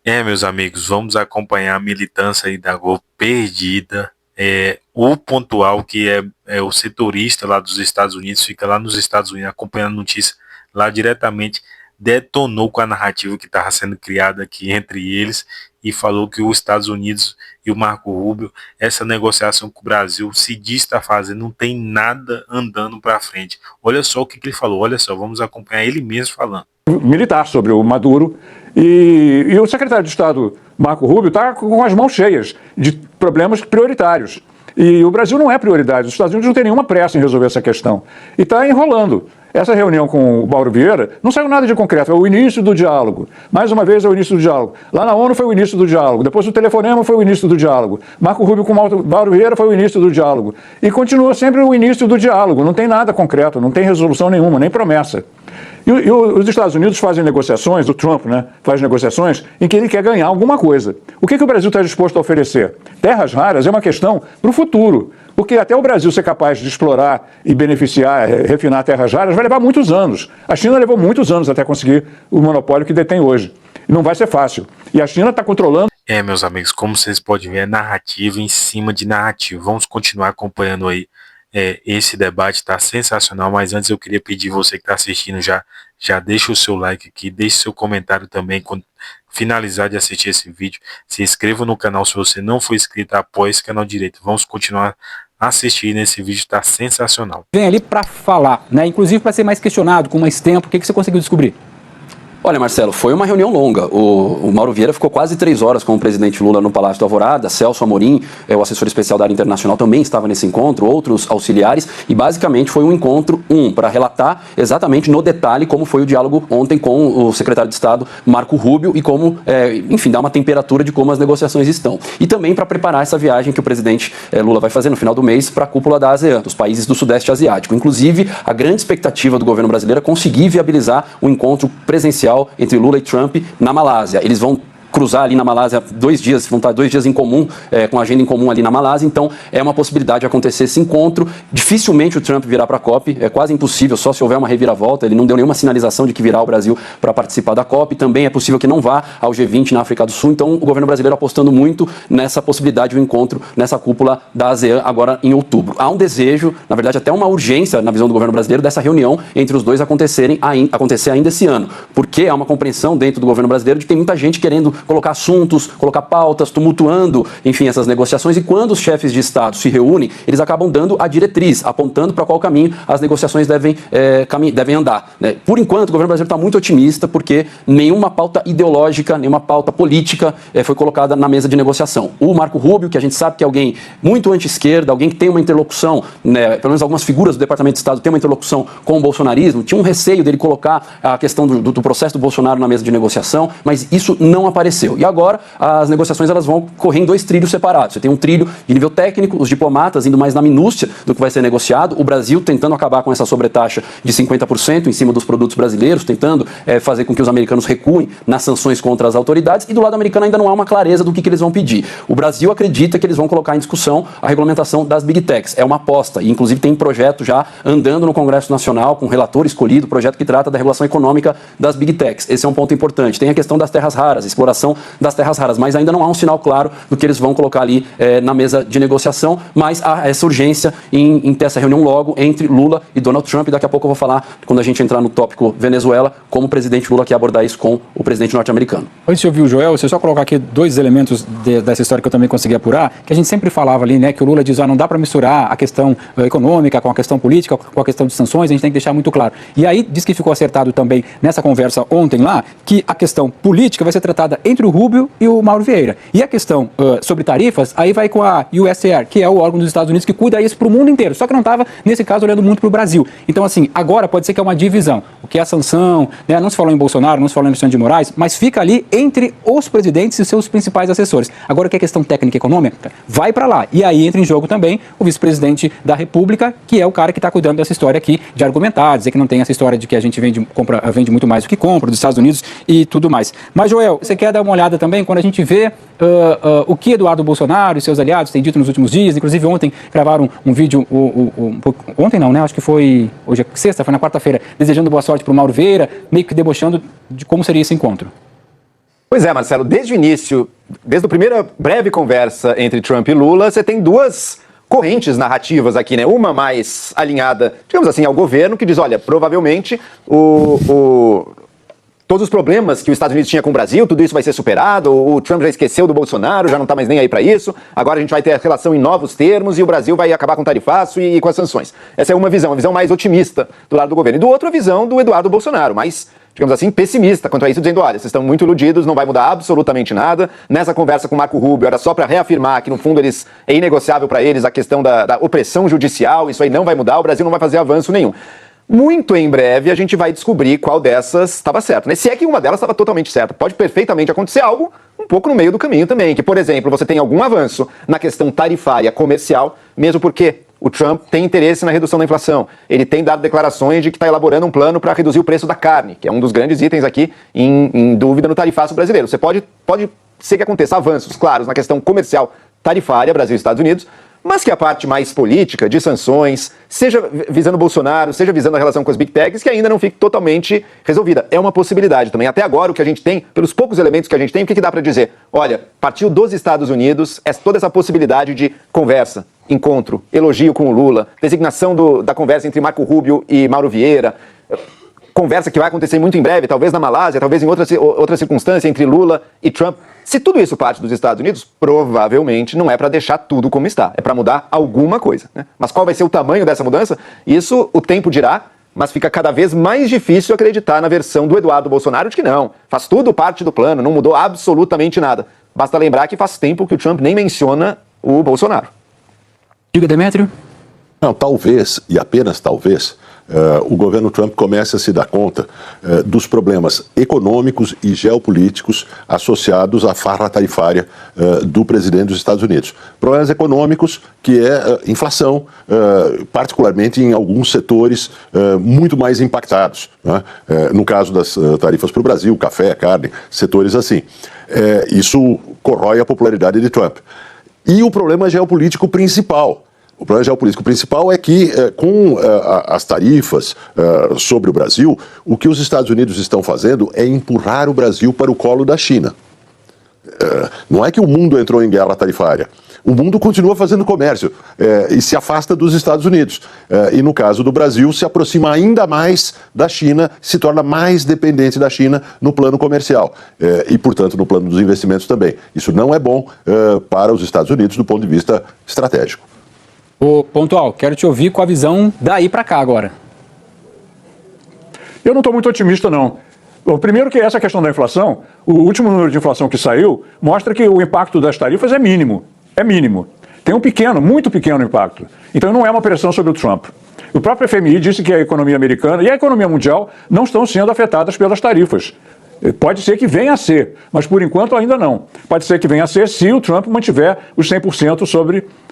Meus amigos, vamos acompanhar a militância aí da Gol perdida. O pontual, que é o setorista lá dos Estados Unidos, fica lá nos Estados Unidos acompanhando a notícia lá diretamente, detonou com a narrativa que estava sendo criada aqui entre eles e falou que os Estados Unidos e o Marco Rubio, essa negociação que o Brasil se diz estar fazendo, não tem nada andando para frente. Olha só o que ele falou, olha só, vamos acompanhar ele mesmo falando. Militar sobre o Maduro e o secretário de Estado Marco Rubio está com as mãos cheias de problemas prioritários. E o Brasil não é prioridade, os Estados Unidos não têm nenhuma pressa em resolver essa questão. E está enrolando. Essa reunião com o Mauro Vieira não saiu nada de concreto, é o início do diálogo. Mais uma vez é o início do diálogo. Lá na ONU foi o início do diálogo, depois o telefonema foi o início do diálogo. Marco Rubio com Mauro Vieira foi o início do diálogo. E continua sempre o início do diálogo, não tem nada concreto, não tem resolução nenhuma, nem promessa. E os Estados Unidos fazem negociações, o Trump, né, faz negociações em que ele quer ganhar alguma coisa. O que o Brasil está disposto a oferecer? Terras raras é uma questão para o futuro, porque até o Brasil ser capaz de explorar e beneficiar, refinar terras raras, vai levar muitos anos. A China levou muitos anos até conseguir o monopólio que detém hoje. E não vai ser fácil. E a China está controlando. Meus amigos, como vocês podem ver, é narrativa em cima de narrativa. Vamos continuar acompanhando aí. Esse debate está sensacional, mas antes eu queria pedir você que está assistindo, já deixa o seu like aqui, deixe seu comentário também quando finalizar de assistir esse vídeo, se inscreva no canal se você não for inscrito, apoie esse canal direito. Vamos continuar assistindo, esse vídeo está sensacional. Vem ali para falar, né? Inclusive para ser mais questionado, com mais tempo. O que você conseguiu descobrir? Olha, Marcelo, foi uma reunião longa. O Mauro Vieira ficou quase 3 horas com o presidente Lula no Palácio do Alvorada. Celso Amorim, o assessor especial da área internacional, também estava nesse encontro, outros auxiliares, e basicamente foi um encontro, para relatar exatamente no detalhe como foi o diálogo ontem com o secretário de Estado, Marco Rubio, e como, enfim, dar uma temperatura de como as negociações estão. E também para preparar essa viagem que o presidente Lula vai fazer no final do mês para a cúpula da ASEAN, dos países do Sudeste Asiático. Inclusive, a grande expectativa do governo brasileiro é conseguir viabilizar um encontro presencial entre Lula e Trump na Malásia. Eles vão cruzar ali na Malásia 2 dias, vão estar 2 dias em comum, com agenda em comum ali na Malásia, então é uma possibilidade de acontecer esse encontro. Dificilmente o Trump virá para a COP, é quase impossível, só se houver uma reviravolta. Ele não deu nenhuma sinalização de que virá ao Brasil para participar da COP, também é possível que não vá ao G20 na África do Sul, então o governo brasileiro apostando muito nessa possibilidade de um encontro nessa cúpula da ASEAN agora em outubro. Há um desejo, na verdade até uma urgência na visão do governo brasileiro dessa reunião entre os dois acontecer ainda esse ano, porque há uma compreensão dentro do governo brasileiro de que tem muita gente querendo colocar assuntos, colocar pautas, tumultuando, enfim, essas negociações, e quando os chefes de Estado se reúnem, eles acabam dando a diretriz, apontando para qual caminho as negociações devem andar, né? Por enquanto, o governo brasileiro está muito otimista, porque nenhuma pauta ideológica, nenhuma pauta política foi colocada na mesa de negociação. O Marco Rubio, que a gente sabe que é alguém muito anti-esquerda, alguém que tem uma interlocução, né, pelo menos algumas figuras do Departamento de Estado têm uma interlocução com o bolsonarismo, tinha um receio dele colocar a questão do processo do Bolsonaro na mesa de negociação, mas isso não apareceu. E agora as negociações elas vão correr em 2 trilhos separados. Você tem um trilho de nível técnico, os diplomatas indo mais na minúcia do que vai ser negociado, o Brasil tentando acabar com essa sobretaxa de 50% em cima dos produtos brasileiros, tentando fazer com que os americanos recuem nas sanções contra as autoridades, e do lado americano ainda não há uma clareza do que eles vão pedir. O Brasil acredita que eles vão colocar em discussão a regulamentação das Big Techs. É uma aposta, e inclusive tem projeto já andando no Congresso Nacional, com relator escolhido, projeto que trata da regulação econômica das Big Techs. Esse é um ponto importante. Tem a questão das terras raras, exploração das terras raras, mas ainda não há um sinal claro do que eles vão colocar ali na mesa de negociação, mas há essa urgência em ter essa reunião logo entre Lula e Donald Trump, e daqui a pouco eu vou falar, quando a gente entrar no tópico Venezuela, como o presidente Lula quer abordar isso com o presidente norte-americano. Antes de ouvir o Joel, se eu só colocar aqui 2 elementos dessa história que eu também consegui apurar, que a gente sempre falava ali, né, que o Lula diz, não dá para misturar a questão econômica com a questão política, com a questão de sanções, a gente tem que deixar muito claro. E aí diz que ficou acertado também nessa conversa ontem lá, que a questão política vai ser tratada entre o Rubio e o Mauro Vieira. E a questão sobre tarifas, aí vai com a USTR, que é o órgão dos Estados Unidos que cuida isso para o mundo inteiro, só que não estava, nesse caso, olhando muito para o Brasil. Então, assim, agora pode ser que é uma divisão. O que é a sanção, né? Não se falou em Bolsonaro, não se falou em Alexandre de Moraes, mas fica ali entre os presidentes e seus principais assessores. Agora, o que é questão técnica e econômica, vai para lá. E aí entra em jogo também o vice-presidente da República, que é o cara que está cuidando dessa história aqui, de argumentar, dizer que não tem essa história de que a gente vende muito mais do que compra, dos Estados Unidos e tudo mais. Mas, Joel, você quer dar uma olhada também quando a gente vê o que Eduardo Bolsonaro e seus aliados têm dito nos últimos dias? Inclusive ontem gravaram um vídeo, ontem não, né? Acho que foi, hoje é sexta, foi na quarta-feira, desejando boa sorte para o Mauro Vieira, meio que debochando de como seria esse encontro. Pois é, Marcelo, desde o início, desde a primeira breve conversa entre Trump e Lula, você tem duas correntes narrativas aqui, né? Uma mais alinhada, digamos assim, ao governo, que diz, olha, provavelmente todos os problemas que os Estados Unidos tinha com o Brasil, tudo isso vai ser superado, o Trump já esqueceu do Bolsonaro, já não está mais nem aí para isso, agora a gente vai ter a relação em novos termos e o Brasil vai acabar com o tarifaço e com as sanções. Essa é uma visão mais otimista do lado do governo. E do outro, a visão do Eduardo Bolsonaro, mais, digamos assim, pessimista quanto a isso, dizendo, olha, vocês estão muito iludidos, não vai mudar absolutamente nada. Nessa conversa com o Marco Rubio era só para reafirmar que, no fundo, é inegociável para eles a questão da opressão judicial, isso aí não vai mudar, o Brasil não vai fazer avanço nenhum. Muito em breve a gente vai descobrir qual dessas estava certa, né? Se é que uma delas estava totalmente certa. Pode perfeitamente acontecer algo um pouco no meio do caminho também, que, por exemplo, você tem algum avanço na questão tarifária comercial, mesmo porque o Trump tem interesse na redução da inflação. Ele tem dado declarações de que está elaborando um plano para reduzir o preço da carne, que é um dos grandes itens aqui em dúvida no tarifaço brasileiro. Você pode ser que aconteça avanços claros na questão comercial tarifária, Brasil e Estados Unidos, mas que a parte mais política, de sanções, seja visando Bolsonaro, seja visando a relação com as Big Techs, que ainda não fique totalmente resolvida. É uma possibilidade também. Até agora, o que a gente tem, pelos poucos elementos que a gente tem, o que dá para dizer? Olha, partiu dos Estados Unidos, toda essa possibilidade de conversa, encontro, elogio com o Lula, designação da conversa entre Marco Rubio e Mauro Vieira, conversa que vai acontecer muito em breve, talvez na Malásia, talvez em outra circunstância, entre Lula e Trump. Se tudo isso parte dos Estados Unidos, provavelmente não é para deixar tudo como está, é para mudar alguma coisa, né? Mas qual vai ser o tamanho dessa mudança? Isso o tempo dirá, mas fica cada vez mais difícil acreditar na versão do Eduardo Bolsonaro de que não, faz tudo parte do plano, não mudou absolutamente nada. Basta lembrar que faz tempo que o Trump nem menciona o Bolsonaro. Diga, Demétrio. Não, talvez, e apenas talvez, o governo Trump comece a se dar conta dos problemas econômicos e geopolíticos associados à farra tarifária do presidente dos Estados Unidos. Problemas econômicos, que é inflação, particularmente em alguns setores muito mais impactados, né? No caso das tarifas para o Brasil, café, carne, setores assim. Isso corrói a popularidade de Trump. E o problema geopolítico principal. O problema geopolítico principal é que, com as tarifas sobre o Brasil, o que os Estados Unidos estão fazendo é empurrar o Brasil para o colo da China. Não é que o mundo entrou em guerra tarifária. O mundo continua fazendo comércio e se afasta dos Estados Unidos. E no caso do Brasil, se aproxima ainda mais da China, se torna mais dependente da China no plano comercial e, portanto, no plano dos investimentos também. Isso não é bom para os Estados Unidos do ponto de vista estratégico. Ô, Pontual, quero te ouvir com a visão daí para cá agora. Eu não estou muito otimista, não. Bom, primeiro que essa questão da inflação, o último número de inflação que saiu mostra que o impacto das tarifas é mínimo. É mínimo. Tem um pequeno, muito pequeno impacto. Então não é uma pressão sobre o Trump. O próprio FMI disse que a economia americana e a economia mundial não estão sendo afetadas pelas tarifas. Pode ser que venha a ser, mas por enquanto ainda não. Pode ser que venha a ser se o Trump mantiver os 100%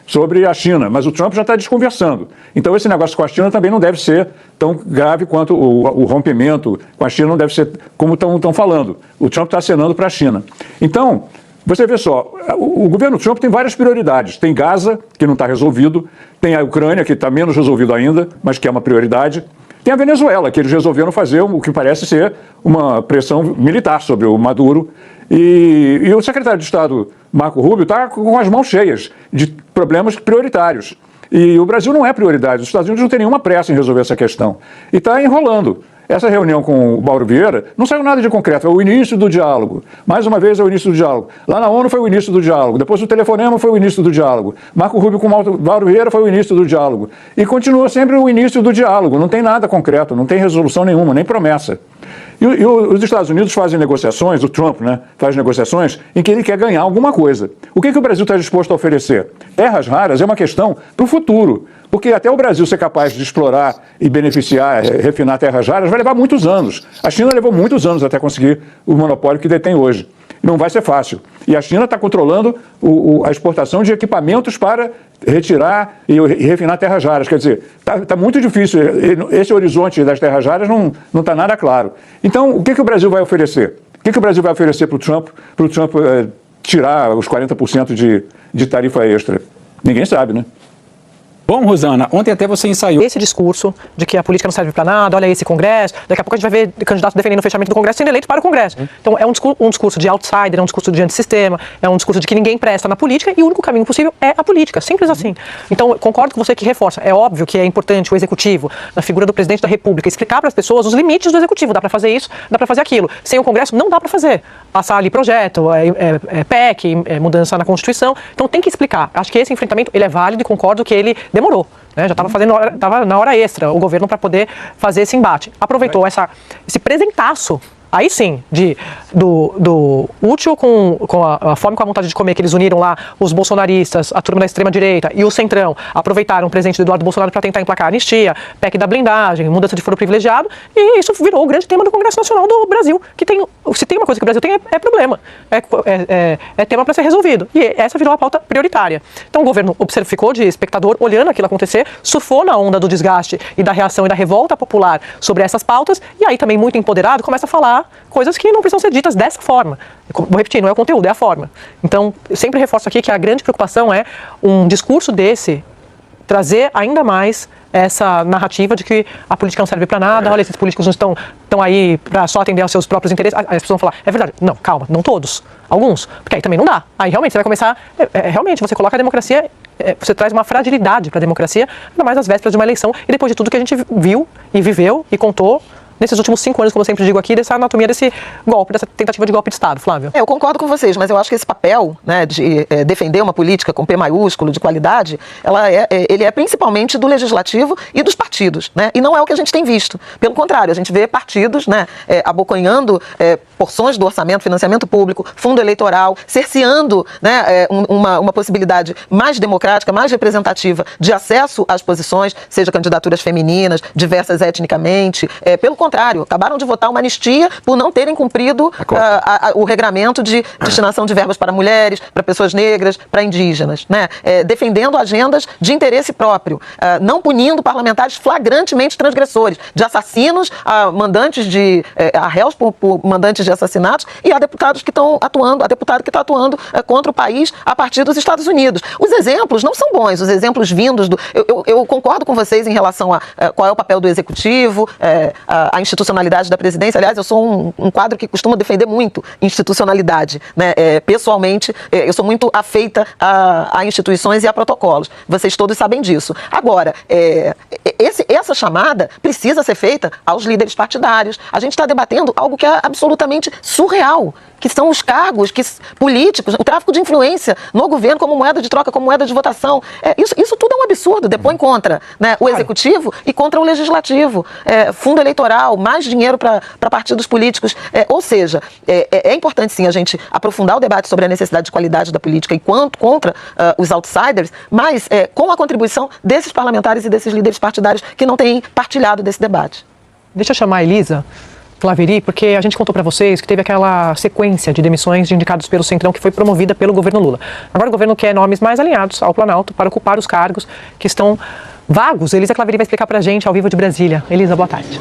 sobre a China, mas o Trump já está desconversando. Então esse negócio com a China também não deve ser tão grave quanto o rompimento com a China não deve ser como estão falando. O Trump está acenando para a China. Então, você vê só, o governo Trump tem várias prioridades. Tem Gaza, que não está resolvido, tem a Ucrânia, que está menos resolvido ainda, mas que é uma prioridade. Tem a Venezuela, que eles resolveram fazer o que parece ser uma pressão militar sobre o Maduro. E o secretário de Estado, Marco Rubio, está com as mãos cheias de problemas prioritários. E o Brasil não é prioridade. Os Estados Unidos não têm nenhuma pressa em resolver essa questão. E está enrolando. Essa reunião com o Mauro Vieira não saiu nada de concreto, é o início do diálogo. Mais uma vez é o início do diálogo. Lá na ONU foi o início do diálogo, depois o telefonema foi o início do diálogo. Marco Rubio com o Mauro Vieira foi o início do diálogo. E continua sempre o início do diálogo, não tem nada concreto, não tem resolução nenhuma, nem promessa. E os Estados Unidos fazem negociações, o Trump, né, faz negociações em que ele quer ganhar alguma coisa. O que o Brasil está disposto a oferecer? Terras raras é uma questão para o futuro, porque até o Brasil ser capaz de explorar e beneficiar, refinar terras raras, vai levar muitos anos. A China levou muitos anos até conseguir o monopólio que detém hoje. Não vai ser fácil. E a China está controlando a exportação de equipamentos para retirar e refinar terras raras. Quer dizer, está muito difícil. Esse horizonte das terras raras não está nada claro. Então, o que o Brasil vai oferecer? O que o Brasil vai oferecer para o Trump tirar os 40% de tarifa extra? Ninguém sabe, né? Bom, Rosana, ontem até você ensaiou esse discurso de que a política não serve para nada, olha esse Congresso, daqui a pouco a gente vai ver candidatos defendendo o fechamento do Congresso sendo eleito para o Congresso. Então é um discurso de outsider, é um discurso de antissistema, é um discurso de que ninguém presta na política e o único caminho possível é a política, simples assim. Então concordo com você que reforça, é óbvio que é importante o Executivo, na figura do Presidente da República, explicar para as pessoas os limites do Executivo, dá para fazer isso, dá para fazer aquilo. Sem o Congresso não dá para fazer. Passar ali projeto, PEC, mudança na Constituição, então tem que explicar. Acho que esse enfrentamento ele é válido e concordo que ele demorou. Já estava na hora extra o governo para poder fazer esse embate. Aproveitou esse presentaço, aí sim, do útil com a fome, com a vontade de comer, que eles uniram lá os bolsonaristas, a turma da extrema-direita e o Centrão, aproveitaram o presente do Eduardo Bolsonaro para tentar emplacar anistia, PEC da blindagem, mudança de foro privilegiado, e isso virou o grande tema do Congresso Nacional do Brasil, que se tem uma coisa que o Brasil tem é problema, é tema para ser resolvido, e essa virou a pauta prioritária. Então o governo ficou de espectador, olhando aquilo acontecer, surfou na onda do desgaste e da reação e da revolta popular sobre essas pautas, e aí também muito empoderado começa a falar coisas que não precisam ser ditas dessa forma. Vou repetir, não é o conteúdo, é a forma. Então, eu sempre reforço aqui que a grande preocupação é um discurso desse trazer ainda mais essa narrativa de que a política não serve para nada, olha, esses políticos não estão aí para só atender aos seus próprios interesses. As pessoas vão falar, é verdade. Não, calma, não todos. Alguns. Porque aí também não dá. Aí realmente você vai começar, realmente você coloca a democracia, você traz uma fragilidade para a democracia, ainda mais às vésperas de uma eleição e depois de tudo que a gente viu e viveu e contou nesses últimos 5 anos, como eu sempre digo aqui, dessa anatomia desse golpe, dessa tentativa de golpe de Estado, Flávio. Eu concordo com vocês, mas eu acho que esse papel, né, de defender uma política com P maiúsculo, de qualidade, ele é principalmente do Legislativo e dos partidos, né, e não é o que a gente tem visto. Pelo contrário, a gente vê partidos, né, abocanhando porções do orçamento, financiamento público, fundo eleitoral, cerceando, né, uma possibilidade mais democrática, mais representativa de acesso às posições, seja candidaturas femininas, diversas etnicamente, pelo contrário, acabaram de votar uma anistia por não terem cumprido o regramento de destinação de verbas para mulheres, para pessoas negras, para indígenas, né? Defendendo agendas de interesse próprio, não punindo parlamentares flagrantemente transgressores, de assassinos a mandantes a réus por mandantes de assassinatos e a deputados que estão atuando, a deputada que está atuando contra o país a partir dos Estados Unidos. Os exemplos não são bons, os exemplos vindos do... Eu concordo com vocês em relação a qual é o papel do Executivo, a institucionalidade da presidência. Aliás, eu sou um quadro que costuma defender muito institucionalidade, né? Pessoalmente, eu sou muito afeita a instituições e a protocolos. Vocês todos sabem disso. Agora, essa chamada precisa ser feita aos líderes partidários. A gente está debatendo algo que é absolutamente surreal, que são os cargos políticos, o tráfico de influência no governo como moeda de troca, como moeda de votação. Isso tudo é um absurdo. Depõe contra, né, o Executivo e contra o Legislativo. Fundo eleitoral, mais dinheiro para partidos políticos. Ou seja, é importante sim a gente aprofundar o debate sobre a necessidade de qualidade da política e quanto contra os outsiders, mas com a contribuição desses parlamentares e desses líderes partidários que não têm partilhado desse debate. Deixa eu chamar a Elisa Claveri, porque a gente contou para vocês que teve aquela sequência de demissões de indicados pelo Centrão que foi promovida pelo governo Lula. Agora o governo quer nomes mais alinhados ao Planalto para ocupar os cargos que estão vagos. Elisa Claveri vai explicar pra gente ao vivo de Brasília. Elisa, boa tarde.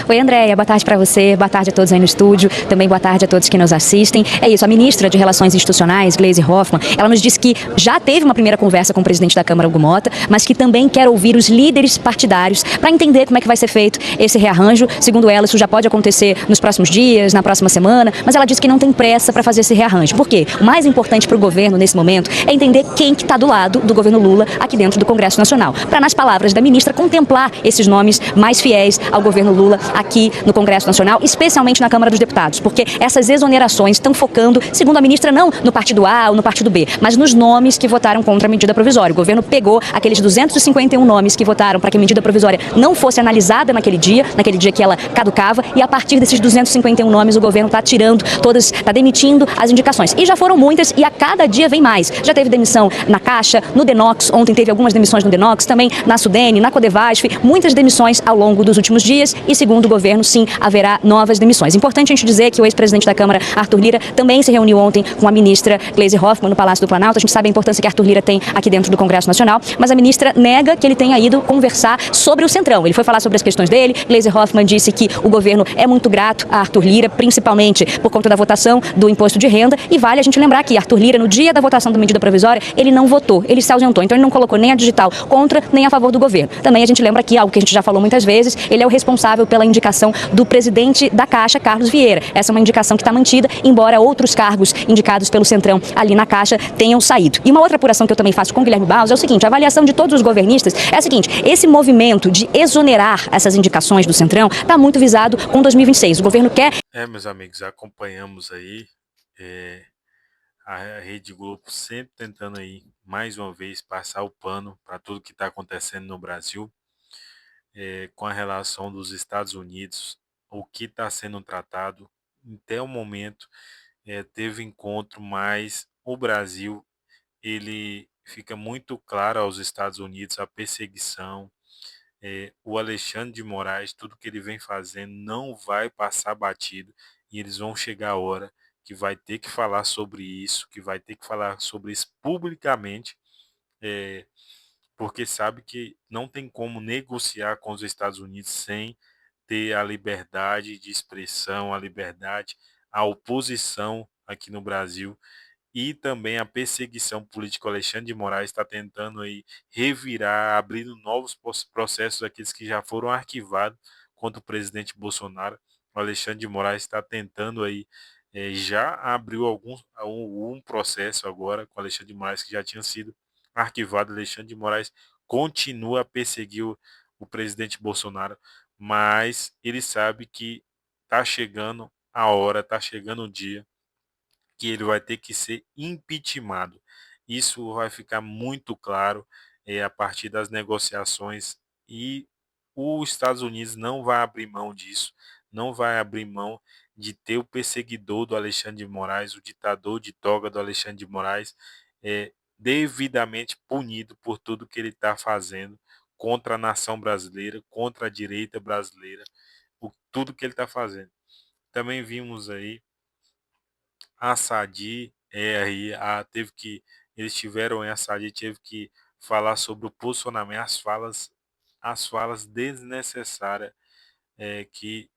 Oi, Andréia, boa tarde para você, boa tarde a todos aí no estúdio, também boa tarde a todos que nos assistem. É isso, a ministra de Relações Institucionais, Gleisi Hoffmann, ela nos disse que já teve uma primeira conversa com o presidente da Câmara, Hugo Mota, mas que também quer ouvir os líderes partidários para entender como é que vai ser feito esse rearranjo. Segundo ela, isso já pode acontecer nos próximos dias, na próxima semana, mas ela disse que não tem pressa para fazer esse rearranjo. Por quê? O mais importante para o governo nesse momento é entender quem que está do lado do governo Lula aqui dentro do Congresso Nacional. Para, nas palavras da ministra, contemplar esses nomes mais fiéis ao governo Lula aqui no Congresso Nacional, especialmente na Câmara dos Deputados, porque essas exonerações estão focando, segundo a ministra, não no partido A ou no partido B, mas nos nomes que votaram contra a medida provisória. O governo pegou aqueles 251 nomes que votaram para que a medida provisória não fosse analisada naquele dia que ela caducava, e a partir desses 251 nomes o governo está tirando todas, está demitindo as indicações. E já foram muitas e a cada dia vem mais. Já teve demissão na Caixa, no Denox, ontem teve algumas demissões no Denox, também na Sudene, na Codevasf, muitas demissões ao longo dos últimos dias e, segundo do governo, sim, haverá novas demissões. Importante a gente dizer que o ex-presidente da Câmara, Arthur Lira, também se reuniu ontem com a ministra Gleisi Hoffmann no Palácio do Planalto. A gente sabe a importância que Arthur Lira tem aqui dentro do Congresso Nacional, mas a ministra nega que ele tenha ido conversar sobre o Centrão. Ele foi falar sobre as questões dele. Gleisi Hoffmann disse que o governo é muito grato a Arthur Lira, principalmente por conta da votação do imposto de renda, e vale a gente lembrar que Arthur Lira, no dia da votação da medida provisória, ele não votou, ele se ausentou, então ele não colocou nem a digital contra, nem a favor do governo. Também a gente lembra que, algo que a gente já falou muitas vezes, ele é o responsável pela indicação do presidente da Caixa, Carlos Vieira. Essa é uma indicação que está mantida, embora outros cargos indicados pelo Centrão ali na Caixa tenham saído. E uma outra apuração que eu também faço com o Guilherme Barros é o seguinte: a avaliação de todos os governistas é a seguinte: esse movimento de exonerar essas indicações do Centrão está muito visado com 2026. O governo quer... Meus amigos, acompanhamos aí a Rede Globo sempre tentando aí, mais uma vez, passar o pano para tudo que está acontecendo no Brasil, com a relação dos Estados Unidos, o que está sendo tratado. Até o momento, teve encontro, mas o Brasil, ele fica muito claro aos Estados Unidos a perseguição. O Alexandre de Moraes, tudo que ele vem fazendo não vai passar batido, e eles vão chegar a hora que vai ter que falar sobre isso, que vai ter que falar sobre isso publicamente, porque sabe que não tem como negociar com os Estados Unidos sem ter a liberdade de expressão, a liberdade, a oposição aqui no Brasil. E também a perseguição política. O Alexandre de Moraes está tentando aí revirar, abrindo novos processos, aqueles que já foram arquivados contra o presidente Bolsonaro. O Alexandre de Moraes está tentando aí, já abriu um processo agora com o Alexandre de Moraes que já tinha sido arquivado. O Alexandre de Moraes continua a perseguir o presidente Bolsonaro, mas ele sabe que está chegando a hora, está chegando o dia que ele vai ter que ser impeachmentado. Isso vai ficar muito claro a partir das negociações, e os Estados Unidos não vai abrir mão disso, não vai abrir mão de ter o perseguidor do Alexandre de Moraes, o ditador de toga do Alexandre de Moraes, devidamente punido por tudo que ele está fazendo contra a nação brasileira, contra a direita brasileira, por tudo que ele está fazendo. Também vimos aí a Sadi, eles tiveram a Sadi teve que falar sobre o posicionamento, as falas desnecessárias que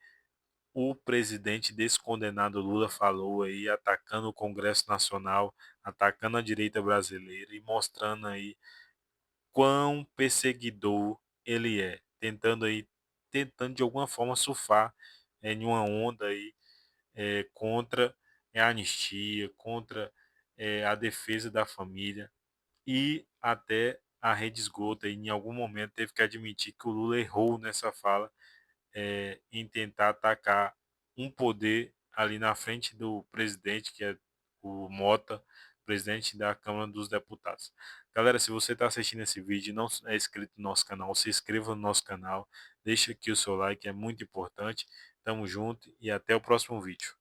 o presidente descondenado Lula falou aí, atacando o Congresso Nacional, atacando a direita brasileira e mostrando aí quão perseguidor ele é, tentando de alguma forma surfar em uma onda aí contra a anistia, contra a defesa da família, e até a Rede Esgoto em algum momento teve que admitir que o Lula errou nessa fala, em tentar atacar um poder ali na frente do presidente, que é o Mota, presidente da Câmara dos Deputados. Galera, se você está assistindo esse vídeo e não é inscrito no nosso canal, se inscreva no nosso canal, deixa aqui o seu like, é muito importante. Tamo junto e até o próximo vídeo.